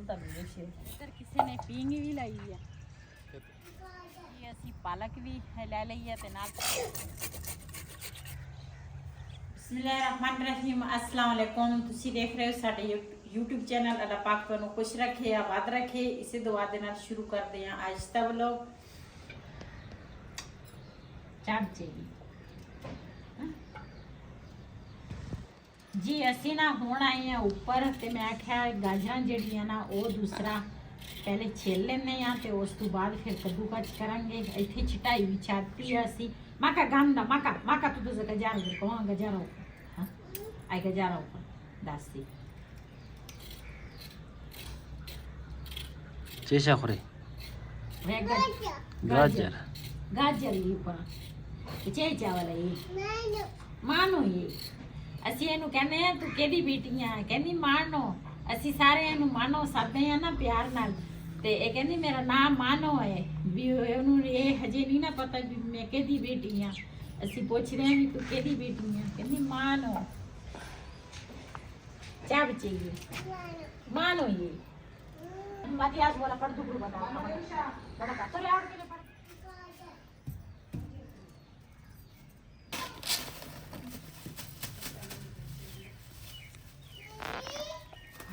ਤਾਂ ਮੇਰੇ ਸ਼ੇਰ ਇੱਧਰ ਕਿਸੇ ਨੇ ਪੀਂਗ ਵੀ ਲਾਈ ਆ ਇਹ ਅਸੀਂ ਪਾਲਕ ਵੀ ਲੈ ਲਈ ਆ ਤੇ ਨਾਲ ਬਿਸਮਿਲ੍ਲਾਹਿਰਰਹਿਮਾਨਿਰਰਹੀਮ अस्सलाम वालेकुम ਤੁਸੀਂ ਦੇਖ ਰਹੇ ਹੋ ਸਾਡੇ YouTube ਚੈਨਲ ਅੱਲਾਹ ਪਾਕ ਤੁਹਾਨੂੰ ਖੁਸ਼ ਰੱਖੇ ਆਬਾਦ ਰੱਖੇ ਇਸੇ ਦੁਆ ਦੇ ਨਾਲ ਸ਼ੁਰੂ ਕਰਦੇ ਹਾਂ ਅੱਜ ਦਾ ਵਲੌਗ ਚਾਚੀ जी असी ना हुण आए हैं उपर ते मैं आख्या गाजरां जड़ियां ना वो दूसरा पहले छेल लेने ते उस तो बाद फिर कद्दूकस करांगे इत्थे छटाई भी छाती है असी माका गंदा माका माका तू तो गजार दे कौन गजारा हां आई गजारा ऊपर दासी चेशा खरे गाजर गाजर ये ऊपर चेचा वाला ये मानो ये ਅਸੀਂ ਇਹਨੂੰ ਕਹਿੰਦੇ ਆ ਤੂੰ ਕਿਹਦੀ ਬੇਟੀ ਆ ਕਹਿੰਦੀ ਮਾਨੋ ਅਸੀਂ ਸਾਰੇ ਇਹਨੂੰ ਮਾਨੋ ਸਾਦੇ ਆ ਨਾ ਪਿਆਰ ਨਾਲ ਤੇ ਇਹ ਕਹਿੰਦੀ ਮੇਰਾ ਨਾਮ ਮਾਨੋ ਹੈ ਵੀ ਉਹਨੂੰ ਇਹ ਹਜੇ ਨਹੀਂ ਨਾ ਪਤਾ ਵੀ ਮੈਂ ਕਿਹਦੀ ਬੇਟੀ ਆ ਅਸੀਂ ਪੁੱਛ ਰਹੇ ਹਾਂ ਵੀ ਤੂੰ ਕਿਹਦੀ ਬੇਟੀ ਆ ਕਹਿੰਦੀ ਮਾਨੋ ਚਾਹ ਬਚੀਏ ਮਾਨੋ ये बाकी आज बोला पढ़ दुगुरु बता बड़ा का चले और के लिए पढ़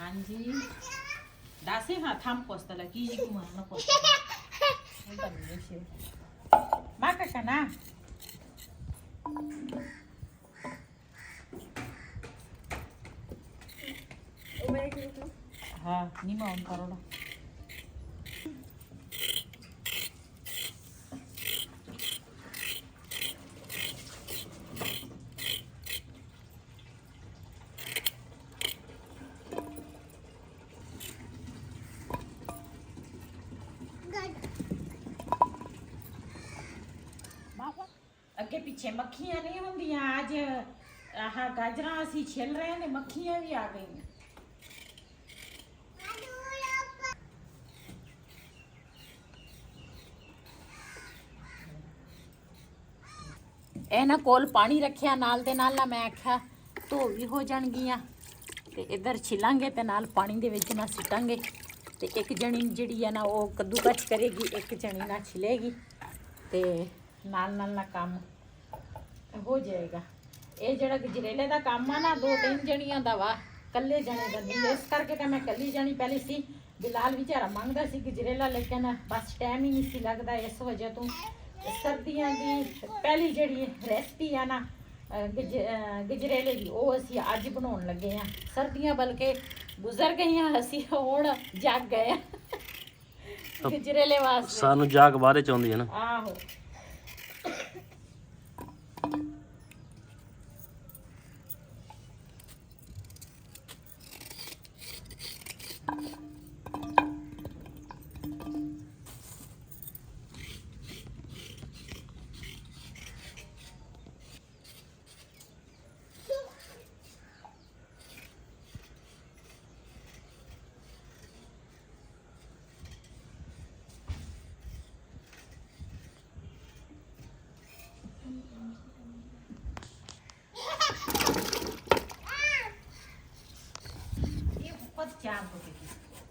Anji, dasi ha tham posta lagi ni kumana posta. Entah ni sih. Maka kana. हाँ नहीं मैं ऑन करो ना अगे पीछे मक्खियां नहीं होंदियां आज आह गाजरा असी छिल रहे हैं मक्खियां भी आ गई ਇਹਨਾਂ ਕੋਲ ਪਾਣੀ ਰੱਖਿਆ ਨਾਲ ਦੇ ਨਾਲ ਨਾ ਮੈਂ ਆਖਿਆ ਧੋ ਵੀ ਹੋ ਜਾਣਗੀਆਂ ਤੇ ਇੱਧਰ ਛਿਲਾਂਗੇ ਤੇ ਨਾਲ ਪਾਣੀ ਦੇ ਵਿੱਚ ਨਾ ਸਿੱਟਾਂਗੇ ਤੇ ਇੱਕ ਜਣੀ ਜਿਹੜੀ ਆ ਨਾ ਉਹ ਕੱਦੂਕਸ ਕਰੇਗੀ ਇੱਕ ਜਣੀ ਨਾ ਛਿਲੇਗੀ ਤੇ ਨਾਲ ਨਾਲ ਨਾ ਕੰਮ ਹੋ ਜਾਏਗਾ ਇਹ ਜਿਹੜਾ ਗਜਰੇਲੇ ਦਾ ਕੰਮ ਆ ਨਾ ਦੋ ਤਿੰਨ ਜਣੀਆਂ ਦਾ ਵਾ ਕੱਲੇ ਜਣੇ ਦਾ ਨਹੀਂ ਇਸ ਕਰਕੇ ਤਾਂ ਮੈਂ ਕੱਲੀ ਜਣੀ ਪਹਿਲੇ ਸੀ ਬਿਲਾਲ ਵਿਚਾਰਾ ਮੰਗਦਾ ਸੀ ਗਜਰੇਲਾ ਲੇਕਿਨ ਬਸ ਟਾਈਮ ਹੀ ਨਹੀਂ ਸੀ ਲੱਗਦਾ ਇਸ ਵਜ੍ਹਾ ਤੋਂ ਸਰਦੀਆਂ ਦੀ ਪਹਿਲੀ ਜਿਹੜੀ ਰੈਸਪੀ ਆ ਨਾ ਗਜਰੇਲੇ ਦੀ ਉਹ ਅਸੀਂ ਅੱਜ ਬਣਾਉਣ ਲੱਗੇ ਆ ਸਰਦੀਆਂ ਬਲਕਿ ਗੁਜ਼ਰ ਗਈਆਂ ਅਸੀਂ ਹੁਣ ਜਾਗ ਗਏ ਆ ਗਜਰੇਲੇ ਵਾਸਤੇ ਸਾਨੂੰ ਜਾਗ ਬਾਅਦ ਚ ਆਉਂਦੀ ਹੈ ਨਾ ਆਹੋ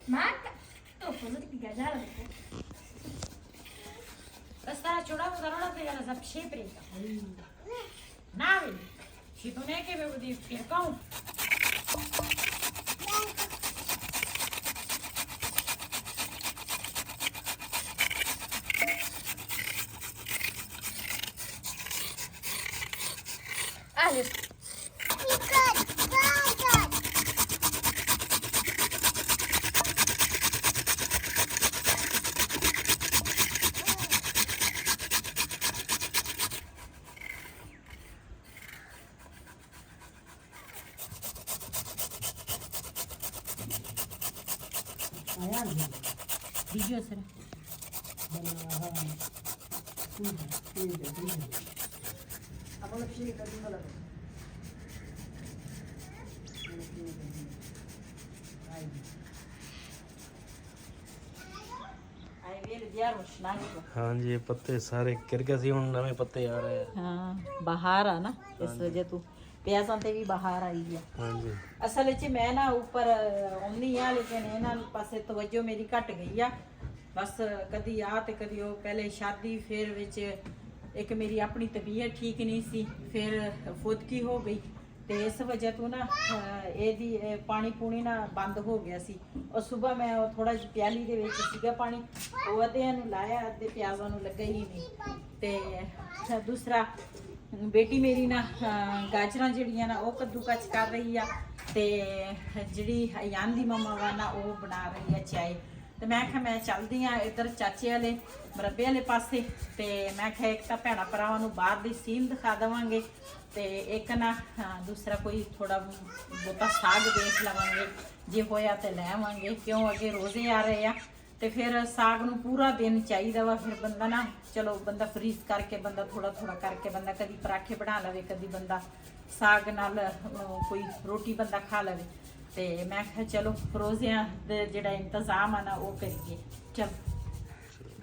Maca, tô falando que gajara daqui. Resta छोड़ा वो करो ना फिर जरा सब शेप रहेगा ना भी शिपने के भी वो दी फिर कहूँ Alice. Video sir. हाँ जी ये पत्ते सारे गिर गए सी हुन नवे पत्ते आ रहे हैं हाँ बाहर आ ना इस वजह तू ਪਿਆਜ਼ਾਂ ਤੇ ਵੀ ਬਾਹਰ ਆਈ ਆ। ਹਾਂਜੀ ਅਸਲ ਵਿੱਚ ਮੈਂ ਨਾ ਉੱਪਰ ਆਉਂਦੀ ਆ, ਲੇਕਿਨ ਇਹਨਾਂ ਪਾਸੇ ਤਵੱਜੋ ਮੇਰੀ ਘਟ ਗਈ ਆ। ਬਸ ਕਦੀ ਆ ਤੇ ਕਦੀ ਉਹ, ਪਹਿਲੇ ਸ਼ਾਦੀ, ਫਿਰ ਵਿੱਚ ਇੱਕ ਮੇਰੀ ਆਪਣੀ ਤਬੀਅਤ ਠੀਕ ਨਹੀਂ ਸੀ, ਫਿਰ ਫੁਦਕੀ ਹੋ ਗਈ ਤੇ ਇਸ ਵਜ੍ਹਾ ਤੋਂ ਨਾ ਇਹਦੀ ਪਾਣੀ ਪੂਣੀ ਨਾ ਬੰਦ ਹੋ ਗਿਆ ਸੀ। ਔਰ ਸਵੇਰ ਮੈਂ ਉਹ ਥੋੜਾ ਜਿਹਾ ਪਿਆਲੀ ਦੇ ਵਿੱਚ ਸੀਗਾ ਪਾਣੀ, ਉਹ ਅੱਧਿਆਂ ਨੂੰ ਲਾਇਆ, ਅੱਧੇ ਪਿਆਜ਼ਾਂ ਨੂੰ ਲੱਗਾ ਹੀ ਨਹੀਂ। ਤੇ ਦੂਸਰਾ ਬੇਟੀ ਮੇਰੀ ਨਾ ਗਾਜਰਾਂ ਜਿਹੜੀਆਂ ਨਾ ਉਹ ਕੱਦੂਕਸ ਕਰ ਰਹੀ ਆ, ਤੇ ਜਿਹੜੀ ਅਯਾਨ ਦੀ ਮੰਮਾ ਵਾ ਨਾ ਉਹ ਬਣਾ ਰਹੀ ਆ ਚਾय। ਤੇ ਮੈਂ ਕਿਹਾ ਮੈਂ ਚੱਲਦੀ ਆ ਇੱਧਰ ਚਾਚੇ ਵਾਲੇ ਮਰੱਬੇ ਵਾਲੇ ਪਾਸੇ, ਤੇ ਮੈਂ ਕਿਹਾ ਇੱਕ ਤਾਂ ਭੈਣਾਂ ਭਰਾਵਾਂ ਨੂੰ ਬਾਹਰ ਦੀ ਸੀਨ ਦਿਖਾ ਦੇਵਾਂਗੇ, ਤੇ ਇੱਕ ਨਾ ਦੂਸਰਾ ਕੋਈ ਥੋੜਾ ਬਹੁਤਾ ਸਾਗ ਦੇਖ ਲਵਾਂਗੇ, ਜੇ ਹੋਇਆ ਤੇ ਲੈ ਆਵਾਂਗੇ, ਕਿਉਂ ਅੱਗੇ ਰੋਜ਼ੇ ਆ ਰਹੇ ਆ। ਤੇ ਫਿਰ ਸਾਗ ਨੂੰ ਪੂਰਾ ਦਿਨ ਚਾਹੀਦਾ ਵਾ, ਫਿਰ ਬੰਦਾ ਨਾ ਚਲੋ ਬੰਦਾ ਫਰੀਜ਼ ਕਰਕੇ ਬੰਦਾ ਥੋੜਾ ਥੋੜਾ ਕਰਕੇ ਬੰਦਾ ਕਦੀ ਪਰਾਠੇ ਬਣਾ ਲਵੇ, ਕਦੀ ਬੰਦਾ ਸਾਗ ਨਾਲ ਕੋਈ ਰੋਟੀ ਬੰਦਾ ਖਾ ਲਵੇ। ਤੇ ਮੈਂ ਕਿਹਾ ਚਲੋ ਰੋਜ਼ਿਆਂ ਦੇ ਜਿਹੜਾ ਇੰਤਜ਼ਾਮ ਆ ਨਾ ਉਹ ਕਰੀਏ। ਚਲ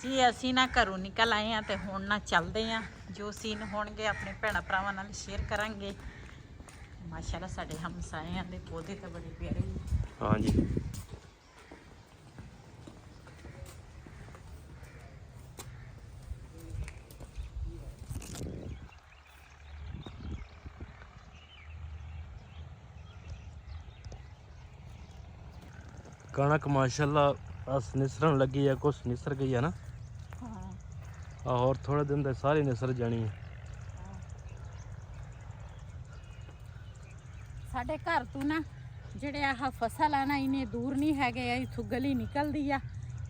ਜੀ ਅਸੀਂ ਨਾ ਘਰੋਂ ਨਿਕਲ ਆਏ ਆ, ਤੇ ਹੁਣ ਨਾ ਚੱਲਦੇ ਆ, ਜੋ ਸੀਨ ਹੋਣਗੇ ਆਪਣੇ ਭੈਣਾਂ ਭਰਾਵਾਂ ਨਾਲ ਸ਼ੇਅਰ ਕਰਾਂਗੇ। ਮਾਸ਼ਾਅੱਲਾ ਸਾਡੇ ਹਮਸਾਇਆਂ ਦੇ ਪੌਦੇ ਤਾਂ ਬੜੇ ਪਿਆਰੇ ਨੇ। ਹਾਂਜੀ कणक माशाल्लाह अस निसरन लगी है, कुछ निसर गई है ना। ਹਾਂ और थोड़े दिन तक सारी निसर जानी है। ਸਾਡੇ ਘਰ ਤੋਂ ਨਾ ਜਿਹੜੇ ਆਹ ਫਸਲ ਆ ਨਾ ਇਹਨੇ ਦੂਰ ਨਹੀਂ ਹੈਗੇ, ਇੱਥੋਂ ਗਲੀ ਨਿਕਲਦੀ ਆ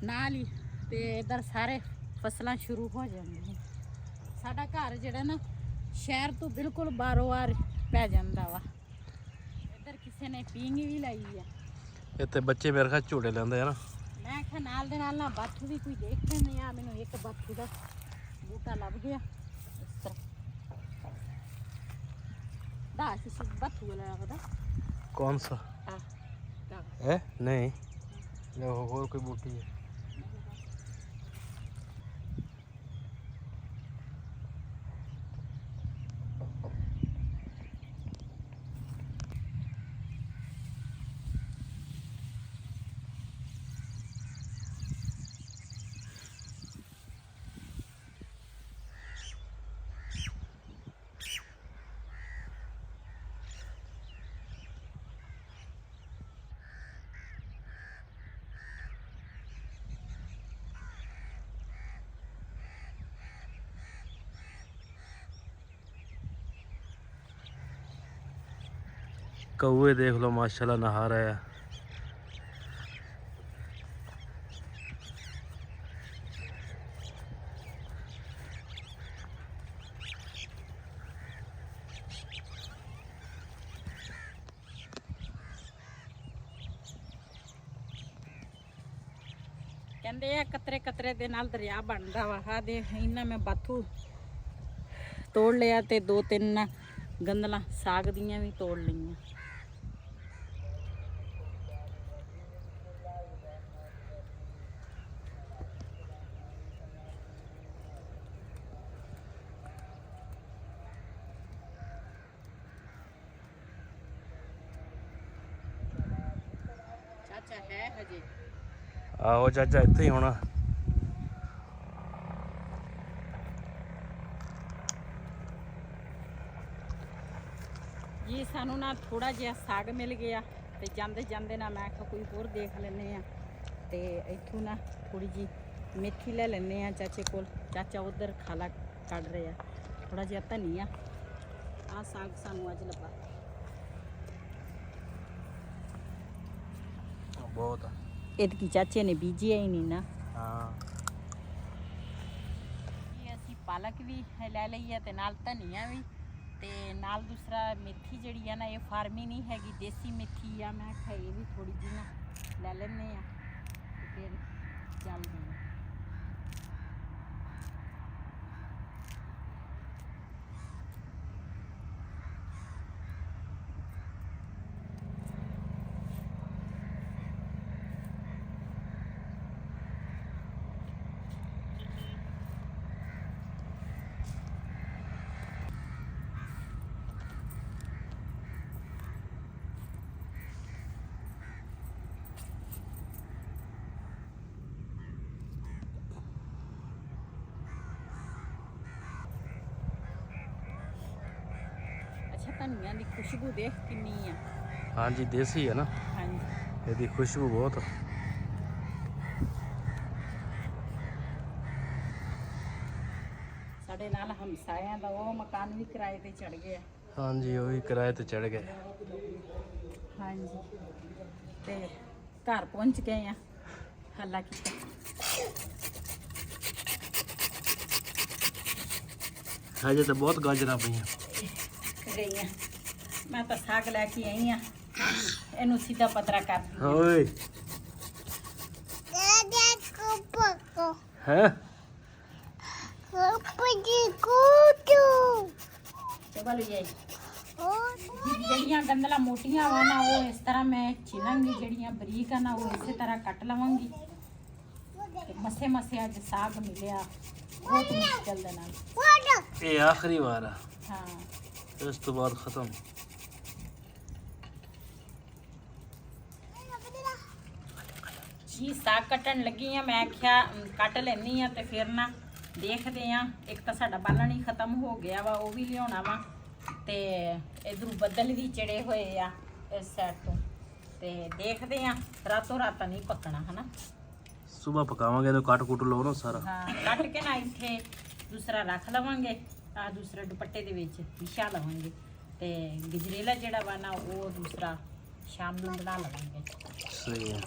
ਨਾਲ ਹੀ, ਤੇ ਇਧਰ ਸਾਰੇ ਫਸਲਾਂ ਸ਼ੁਰੂ ਹੋ ਜਾਂਦੀਆਂ। ਸਾਡਾ ਘਰ ਜਿਹੜਾ ਨਾ ਸ਼ਹਿਰ ਤੋਂ ਬਿਲਕੁਲ ਬਾਰੋ-ਬਾਰ ਪੈ ਜਾਂਦਾ ਵਾ। ਇਧਰ ਕਿਸੇ ਨੇ ਪੀਂਗ ਵੀ ਲਾਈ ਆ। ਇੱਥੇ ਬੱਚੇ ਮੇਰੇ ਖਿਆਲ ਝੂਟੇ ਲੈਂਦੇ ਆ ਨਾ। ਮੈਂ ਕਿਹਾ ਨਾਲ ਦੇ ਨਾਲ ਨਾ ਬਾਥੂ ਵੀ ਕੋਈ ਦੇਖ ਲੈਂਦੇ ਆ। ਮੈਨੂੰ ਇੱਕ ਬਾਥੂ ਦਾ ਬੂਟਾ ਲੱਭ ਗਿਆ ਇਸ ਤਰ੍ਹਾਂ ਦਾ, ਕਿਸੇ ਬਾਥੂ ਵਾਲਾ ਲੱਗਦਾ। कौन सा ਆ ਦਾ है? नहीं ये और कोई बूटी है। कौए देख लो माशाल्लाह नहा रहे हैं। ਕਹਿੰਦੇ ਆ ਕਤਰੇ ਕਤਰੇ ਦੇ ਨਾਲ ਦਰਿਆ ਬਣਦਾ ਵਾ। ਆ ਦੇ ਇਹਨਾਂ ਮੈਂ ਬਾਥੂ ਤੋੜ ਲਿਆ, ਤੇ 2-3 ਗੰਦਲਾਂ ਸਾਗ ਦੀਆਂ ਵੀ ਤੋੜ ਲਈਆਂ। ਚਾਚਾ ਹੈ ਹਜੇ ਆਹੋ ਚਾਚਾ ਇੱਥੇ ਹੀ ਹੋਣਾ। ਜੀ ਸਾਨੂੰ ਨਾ ਥੋੜਾ ਜਿਹਾ ਸਾਗ ਮਿਲ ਗਿਆ, ਤੇ ਜਾਂਦੇ ਜਾਂਦੇ ਨਾ ਮੈਂ ਕਿਹਾ ਕੋਈ ਹੋਰ ਦੇਖ ਲੈਂਦੇ ਆ, ਤੇ ਇੱਥੋਂ ਨਾ ਥੋੜੀ ਜੀ ਮੇਥੀ ਲੈ ਲੈਂਦੇ ਆ ਚਾਚੇ ਕੋਲ। ਚਾਚਾ ਉਧਰ ਖਾਲਾ ਕੱਢ ਰਹੇ ਆ। ਥੋੜਾ ਜਿਹਾ ਧਨੀਆ, ਆਹ ਸਾਗ ਸਾਨੂੰ ਅੱਜ ਲੱਭਾ। ਬਹੁਤ ਇਹਦੀ ਚਾਚੇ ਨੇ ਬੀਜਿਆ ਹੀ ਨਹੀਂ ਨਾ। ਹਾਂ ਇਹ ਅਸੀਂ ਪਾਲਕ ਵੀ ਲੈ ਲਈ ਆ, ਤੇ ਨਾਲ ਧਨੀਆ ਵੀ, ਤੇ ਨਾਲ ਦੂਸਰਾ ਮੇਥੀ ਜਿਹੜੀ ਆ ਨਾ ਇਹ ਫਾਰਮੀ ਨਹੀਂ ਹੈਗੀ, ਦੇਸੀ ਮੇਥੀ ਆ। ਮੈਂ ਕਿਹਾ ਇਹ ਵੀ ਥੋੜੀ ਜਿਹੀ ਨਾ ਲੈ ਲੈਂਦੇ ਆ, ਤੇ ਫਿਰ ਚੱਲਦੇ ਆ। ਧਨੀਆ ਦੀ ਖੁਸ਼ਬੂ ਦੇਖ ਕਿੰਨੀ ਆ। ਹਾਂਜੀ ਦੇਸੀ ਹੈ ਨਾ, ਹਾਂਜੀ ਇਹਦੀ ਖੁਸ਼ਬੂ ਬਹੁਤ ਆ। ਸਾਡੇ ਨਾਲ ਹਮਸਾਇਆਂ ਦਾ ਉਹ ਮਕਾਨ ਵੀ ਕਿਰਾਏ ਤੇ ਚੜ ਗਿਆ। ਹਾਂਜੀ ਉਹ ਵੀ ਕਿਰਾਏ ਤੇ ਚੜ ਗਏ। ਹਾਂਜੀ ਤੇ ਘਰ ਪਹੁੰਚ ਗਏ ਆ। ਹੱਲਾ ਕੀਤਾ। ਹਜੇ ਤਾਂ ਬਹੁਤ ਗਾਜਰਾਂ ਪਈਆਂ। ਗਈਆਂ ਮੈਂ ਤਾਂ ਸਾਗ ਲੈ ਕੇ ਆਈ ਆ। ਇਹਨੂੰ ਸਿੱਧਾ ਪਤਰਾ ਕਰ ਦਿੰਦੀ ਓਏ ਹੈ ਚਲੋ ਇਹ ਜਿਹੜੀਆਂ ਗੰਦਲਾਂ ਮੋਟੀਆਂ ਵਾ ਨਾ ਉਹ ਇਸ ਤਰ੍ਹਾਂ ਮੈਂ ਛਿਲਾਂਗੀ, ਜਿਹੜੀਆਂ ਬਰੀਕ ਆ ਨਾ ਉਹ ਇਸੇ ਤਰ੍ਹਾਂ ਕੱਟ ਲਵਾਂਗੀ। ਤੇ ਮਸੇ ਮਸੇ ਅੱਜ ਸਾਗ ਮਿਲਿਆ ਬਹੁਤ ਮੁਸ਼ਕਲ ਦੇ ਨਾਲ। ਇਹ ਆਖਰੀ ਵਾਰ ਆ, ਹਾਂ ਇਸ ਤੋਂ ਬਾਅਦ ਖਤਮ। ਜੀ ਸਾਗ ਕੱਟਣ ਲੱਗੀ ਆ। ਮੈਂ ਆਖਿਆ ਕੱਟ ਲੈਣੀ ਆ ਤੇ ਫਿਰ ਨਾ ਦੇਖਦੇ ਆ। ਇੱਕ ਤਾਂ ਸਾਡਾ ਬਾਲਣ ਹੀ ਖਤਮ ਹੋ ਗਿਆ ਵਾ, ਉਹ ਵੀ ਲਿਆਉਣਾ ਵਾ। ਤੇ ਇਧਰੋਂ ਬੱਦਲ ਵੀ ਚੜੇ ਹੋਏ ਆ ਇਸ ਸਾਈਡ ਤੋਂ। ਤੇ ਦੇਖਦੇ ਆ, ਰਾਤੋਂ ਰਾਤ ਨਹੀਂ ਪੱਕਣਾ ਹਨਾ। ਸੁਬਾ ਪਕਾਵਾਂਗੇ ਤਾਂ ਕੱਟ ਕੁੱਟ ਲਓ ਨਾ ਸਾਰਾ। ਹਾਂ ਕੱਟ ਕੇ ਨਾ ਇੱਥੇ ਦੂਸਰਾ ਰੱਖ ਲਵਾਂਗੇ। ਆ ਦੂਸਰੇ ਦੁਪੱਟੇ ਦੇ ਵਿੱਚ ਵਿਛਾ ਲਵਾਂਗੇ। ਤੇ ਗਜਰੇਲਾ ਜਿਹੜਾ ਵਾ ਨਾ ਉਹ ਦੂਸਰਾ ਸ਼ਾਮ ਨੂੰ ਬਣਾ ਲਵਾਂਗੇ। ਸਹੀ ਹੈ।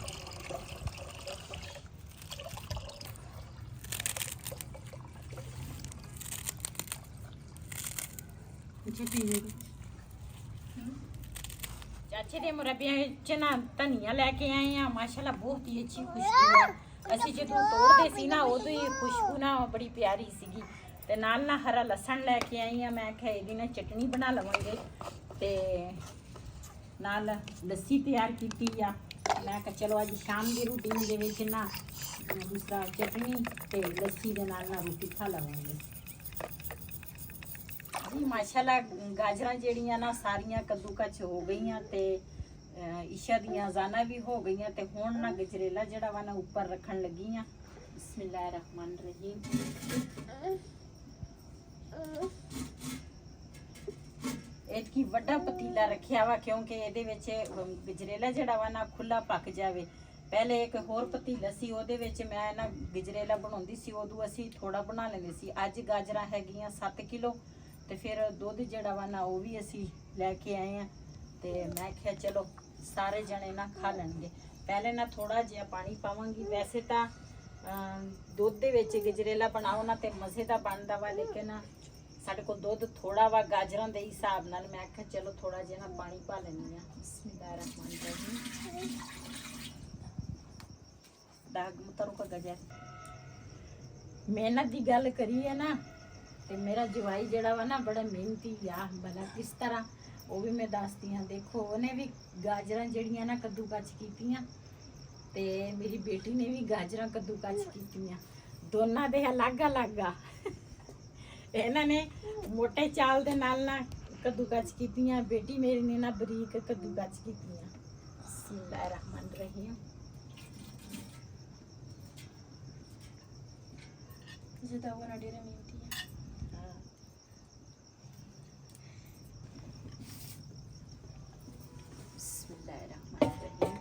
ਚਾਚੇ ਦੇ ਮੁਰੱਬਿਆਂ ਵਿੱਚ ਨਾ ਧਨੀਆ ਲੈ ਕੇ ਆਏ ਆ। ਮਾਸ਼ਾਅੱਲਾ ਬਹੁਤ ਹੀ ਅੱਛੀ ਖੁਸ਼ਬੂ ਆ। ਅਸੀਂ ਜਦੋਂ ਤੋੜਦੇ ਸੀ ਨਾ ਉਦੋਂ ਹੀ ਖੁਸ਼ਬੂ ਨਾ ਬੜੀ ਪਿਆਰੀ ਸੀਗੀ। ਤੇ ਨਾਲ ਨਾ ਹਰਾ ਲਸਣ ਲੈ ਕੇ ਆਈ ਆ। ਮੈਂ ਕਿਹਾ ਇਹਦੀ ਨਾ ਚਟਨੀ ਬਣਾ ਲਵਾਂਗੇ। ਤੇ ਨਾਲ ਲੱਸੀ ਤਿਆਰ ਕੀਤੀ ਆ। ਮੈਂ ਕਿਹਾ ਚਲੋ ਅੱਜ ਸ਼ਾਮ ਦੀ ਰੂਟੀਨ ਦੇ ਵਿੱਚ ਨਾ ਦੂਸਰਾ ਚਟਨੀ ਤੇ ਲੱਸੀ ਦੇ ਨਾਲ ਨਾ ਰੋਟੀ ਖਾ ਲਵਾਂਗੇ। ਜੀ ਮਾਸ਼ਾਅੱਲਾ ਗਾਜਰਾਂ ਜਿਹੜੀਆਂ ਨਾ ਸਾਰੀਆਂ ਕੱਦੂਕਸ ਹੋ ਗਈਆਂ ਤੇ ਇਸ਼ਾ ਦੀਆਂ ਅਜ਼ਾਨਾਂ ਵੀ ਹੋ ਗਈਆਂ। ਤੇ ਹੁਣ ਨਾ ਗਜਰੇਲਾ ਜਿਹੜਾ ਵਾ ਨਾ ਉੱਪਰ ਰੱਖਣ ਲੱਗੀ ਆ। ਬਿਸਮਿਲ੍ਲਾਹਿਰ ਰਹਿਮਾਨ ਰਹੀਮ। ਇਤਕੀ ਵੱਡਾ ਪਤੀਲਾ ਰੱਖਿਆ ਵਾ ਕਿਉਂਕਿ ਇਹਦੇ ਵਿੱਚ ਗਜਰੇਲਾ ਜਿਹੜਾ ਵਾ ਨਾ ਖੁੱਲਾ ਪੱਕ ਜਾਵੇ। ਪਹਿਲੇ ਇੱਕ ਹੋਰ ਪਤੀਲਾ ਸੀ, ਉਹਦੇ ਵਿੱਚ ਮੈਂ ਨਾ ਗਜਰੇਲਾ ਬਣਾਉਂਦੀ ਸੀ। ਉਦੋਂ ਅਸੀਂ ਥੋੜਾ ਬਣਾ ਲੈਂਦੇ ਸੀ। ਅੱਜ ਗਾਜਰਾਂ ਹੈਗੀਆਂ 7 ਕਿਲੋ ਤੇ ਫਿਰ ਦੁੱਧ ਜਿਹੜਾ ਵਾ ਨਾ ਉਹ ਵੀ ਅਸੀਂ ਲੈ ਕੇ ਆਏ ਆ। ਤੇ ਮੈਂ ਕਿਹਾ ਚਲੋ ਸਾਰੇ ਜਣੇ ਨਾ ਖਾ ਲੈਣਗੇ। ਪਹਿਲੇ ਨਾ ਥੋੜਾ ਜਿਹਾ ਪਾਣੀ ਪਾਵਾਂਗੀ। ਵੈਸੇ ਤਾਂ ਦੁੱਧ ਦੇ ਵਿੱਚ ਗਜਰੇਲਾ ਬਣਾਓ ਨਾ ਤੇ ਮਜ਼ੇ ਦਾ ਬਣਦਾ ਵਾ, ਲੇਕਿਨ ਸਾਡੇ ਕੋਲ ਦੁੱਧ ਥੋੜਾ ਵਾ ਗਾਜਰਾਂ ਦੇ ਹਿਸਾਬ ਨਾਲ। ਮੈਂ ਕਿਹਾ ਚਲੋ ਥੋੜਾ ਜਿਹਾ ਨਾ ਪਾਣੀ ਪਾ ਲੈਂਦੀ ਆ। ਬਿਸਮਿਲ੍ਲਾਹਿਰ ਰਹਿਮਾਨ ਰਹੀਮ। ਦਾਗ ਮੁਤਰੂ ਕਾ ਗਜਰ ਮਿਹਨਤ ਦੀ ਗੱਲ ਕਰੀਏ ਨਾ ਤੇ ਮੇਰਾ ਜਵਾਈ ਜਿਹੜਾ ਵਾ ਨਾ ਬੜਾ ਮਿਹਨਤੀ ਆ। ਭਲਾ ਕਿਸ ਤਰ੍ਹਾਂ ਉਹ ਵੀ ਮੈਂ ਦੱਸਦੀ ਹਾਂ। ਦੇਖੋ ਉਹਨੇ ਵੀ ਗਾਜਰਾਂ ਜਿਹੜੀਆਂ ਨਾ ਕੱਦੂਕਸ ਕੀਤੀਆਂ ਤੇ ਮੇਰੀ ਬੇਟੀ ਨੇ ਵੀ ਗਾਜਰਾਂ ਕੱਦੂਕਸ ਕੀਤੀਆਂ। ਦੋਨਾਂ ਦੇ ਅਲੱਗ-ਅਲੱਗ ਆ। ਇਹਨਾਂ ਨੇ ਮੋਟੇ ਚਾਲ ਦੇ ਨਾਲ ਨਾ ਕੱਦੂਕਸ ਕੀਤੀਆਂ, ਬੇਟੀ ਮੇਰੀ ਨੇ ਨਾ ਬਰੀਕ ਕੱਦੂਕਸ ਕੀਤੀਆਂ। ਬਿਸਮਿਲ੍ਲਾਹਿਰ ਰਹਿਮਾਨ ਰਹੀਮ। ਜਿੱਦਾਂ ਉਹ ਨਾ ਡੇਰੇ ਮਿਲਦੀ ਹੈ। ਬਿਸਮਿਲ੍ਲਾਹਿਰ ਰਹਿਮਾਨ ਰਹੀਮ।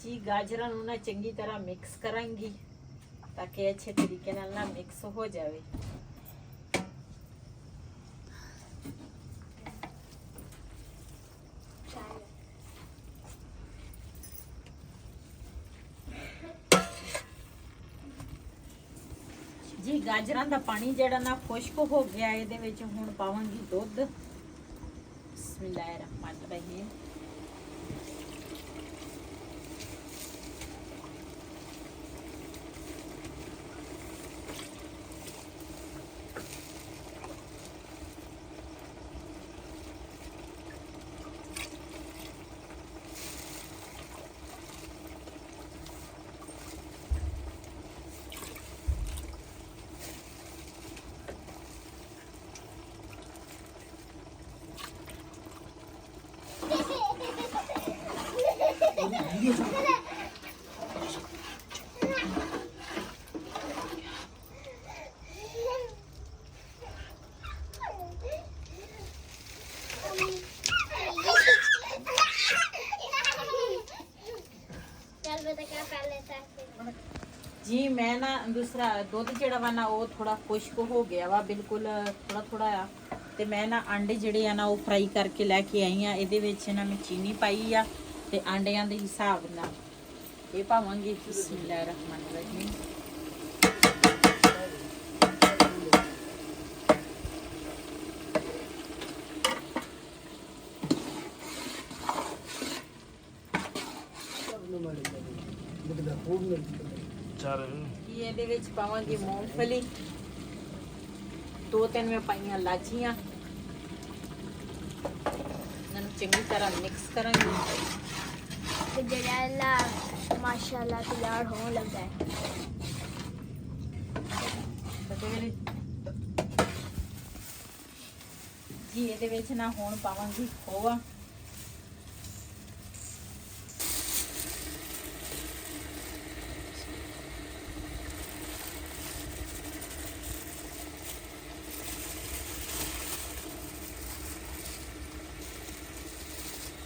ਜੀ ਗਾਜਰਾਂ ਨੂੰ ਨਾ ਚੰਗੀ ਤਰ੍ਹਾਂ ਮਿਕਸ ਕਰਾਂਗੀ ਤਾਂ ਕਿ ਅੱਛੇ ਤਰੀਕੇ ਨਾਲ ਨਾ ਮਿਕਸ ਹੋ ਜਾਵੇ। ਜੀ ਗਾਜਰਾਂ ਦਾ ਪਾਣੀ ਜਿਹੜਾ ਨਾ ਖੁਸ਼ਕ ਹੋ ਗਿਆ। ਇਹਦੇ ਵਿੱਚ ਹੁਣ ਪਾਵਾਂਗੀ ਦੁੱਧ। ਬਿਸਮਿਲ੍ਲਾਹਿਰ ਰਹਿਮਾਨ ਰਹੀਮ। ਜੀ ਮੈਂ ਨਾ ਦੂਸਰਾ ਦੁੱਧ ਜਿਹੜਾ ਵਾ ਨਾ ਉਹ ਥੋੜਾ ਖੁਸ਼ਕ ਹੋ ਗਿਆ ਵਾ ਬਿਲਕੁਲ ਥੋੜਾ ਥੋੜਾ ਆ ਤੇ ਮੈਂ ਨਾ ਆਂਡੇ ਜਿਹੜੇ ਆ ਨਾ ਉਹ ਫਰਾਈ ਕਰਕੇ ਲੈ ਕੇ ਆਈ ਆ ਇਹਦੇ ਵਿੱਚ ਨਾ ਮੈਂ ਚੀਨੀ ਪਾਈ ਆ ਤੇ ਆਂਡਿਆਂ ਦੇ ਹਿਸਾਬ ਨਾਲ ਇਹ ਪਾਵਾਂਗੇ ਬਿਸਮਿਲ੍ਲਾਹਿਰ ਰਹਿਮਾਨਿਰ ਰਹੀਮ ਚਾਰ ਇਹਦੇ ਵਿੱਚ ਪਾਵਾਂਗੇ ਮੂੰਗਫਲੀ ਦੋ ਤਿੰਨ ਮੈਂ ਪਾਈਆਂ ਲਾਚੀਆਂ ਇਹਨਾਂ ਨੂੰ ਚੰਗੀ ਤਰ੍ਹਾਂ ਮਿਕਸ ਕਰਾਂਗੇ गजरेला माशाल्लाह तैयार होने लगा है। ਜੀ ਇਹਦੇ ਵਿੱਚ ਨਾ ਹੁਣ ਪਾਵਾਂਗੀ ਖੋਆ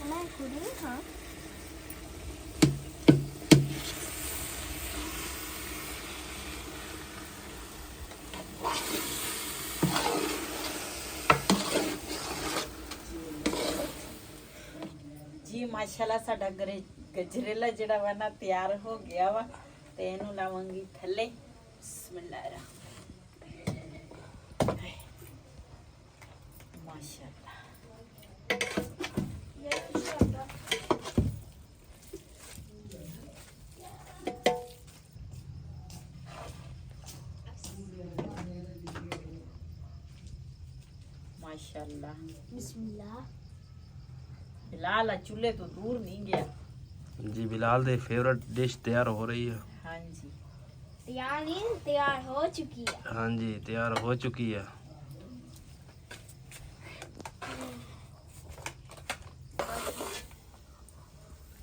मैं खुद ही हाँ ਜੀ ਮਾਸ਼ਾਅੱਲਾ ਸਾਡਾ ਗਜਰੇਲਾ ਜਿਹੜਾ ਵਾ ਨਾ ਤਿਆਰ ਹੋ ਗਿਆ ਵਾ ਤੇ ਇਹਨੂੰ ਲਾਵਾਂਗੀ ਥੱਲੇ ਬਿਸਮਿਲ੍ਲਾਹਿਰ ਮਾਸ਼ਾਅੱਲਾ माशाल्लाह बिस्मिल्लाह बिलाल चूल्हे तो दूर नहीं गया जी बिलाल दे फेवरेट डिश तैयार हो रही है। हाँ जी तैयार नहीं तैयार हो चुकी है। हाँ जी तैयार हो चुकी है।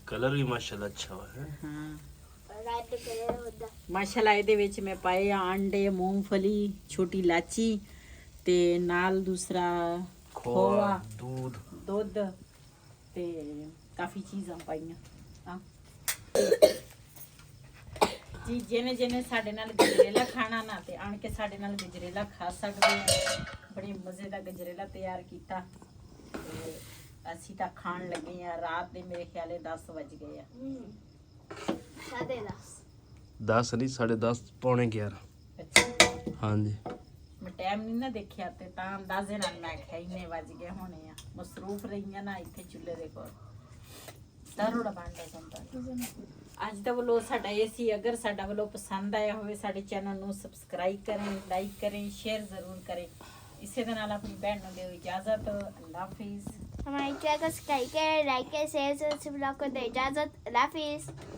कलर भी माशाल्लाह अच्छा हुआ है। हाँ रेड कलर होता माशाल्लाह ਇਹਦੇ ਵਿੱਚ ਮੈਂ ਪਾਏ ਆ ਆਂਡੇ ਮੂੰਗਫਲੀ ਛੋਟੀ ਇਲਾਚੀ ਤੇ ਨਾਲ ਦੂਸਰਾ खोआ दूध ਦੁੱਧ ਤੇ ਕਾਫੀ ਚੀਜ਼ਾਂ ਪਾਈਆਂ ਹਾਂ ਜੀ ਜਿਹਨੇ ਸਾਡੇ ਨਾਲ ਗਜਰੇਲਾ ਖਾਣਾ ਨਾ ਤੇ ਆਣ ਕੇ ਸਾਡੇ ਨਾਲ ਗਜਰੇਲਾ ਖਾ ਸਕਦੇ ਆ ਬੜੀ ਮਜ਼ੇ ਦਾ ਗਜਰੇਲਾ ਤਿਆਰ ਕੀਤਾ ਤੇ ਅਸੀਂ ਤਾਂ ਖਾਣ ਲੱਗੇ ਆ ਰਾਤ ਦੇ ਮੇਰੇ ਖਿਆਲੇ 10 ਵਜ ਗਏ ਆ साढ़े 10 10 नहीं 10:30 पौने 11। ਅੱਛਾ हाँ जी ਮੈਂ ਟਾਈਮ ਨਹੀਂ ਨਾ ਦੇਖਿਆ ਤੇ ਤਾਂ ਅੰਦਾਜ਼ੇ ਨਾਲ ਮੈਂ ਕਿਹਾ ਇੰਨੇ ਵਜ ਗਏ ਹੋਣੇ ਆ ਮਸਰੂਫ ਰਹੀਆਂ ਨਾ ਇੱਥੇ ਚੁੱਲ੍ਹੇ ਦੇ ਕੋਲ ਦਰੋੜਾ ਬਣਦਾ ਸੰਤਾ ਅੱਜ ਦਾ ਵਲੋਗ ਸਾਡਾ ਇਹ ਸੀ ਅਗਰ ਸਾਡਾ ਵਲੋਗ ਪਸੰਦ ਆਇਆ ਹੋਵੇ ਸਾਡੇ ਚੈਨਲ ਨੂੰ ਸਬਸਕ੍ਰਾਈਬ ਕरें ਲਾਈਕ करें ਸ਼ੇਅਰ ਜ਼ਰੂਰ ਕरें ਇਸੇ ਦੇ ਨਾਲ ਆਪਣੀ ਭੈਣ ਨੂੰ ਦਿਓ ਇਜਾਜ਼ਤ ਅੱਲਾਹ ਹਾਫਿਜ਼ हमारे चैनल को सब्सक्राइब करें लाइक करें शेयर करें ब्लॉग को दे इजाजत अल्लाह हाफिज़।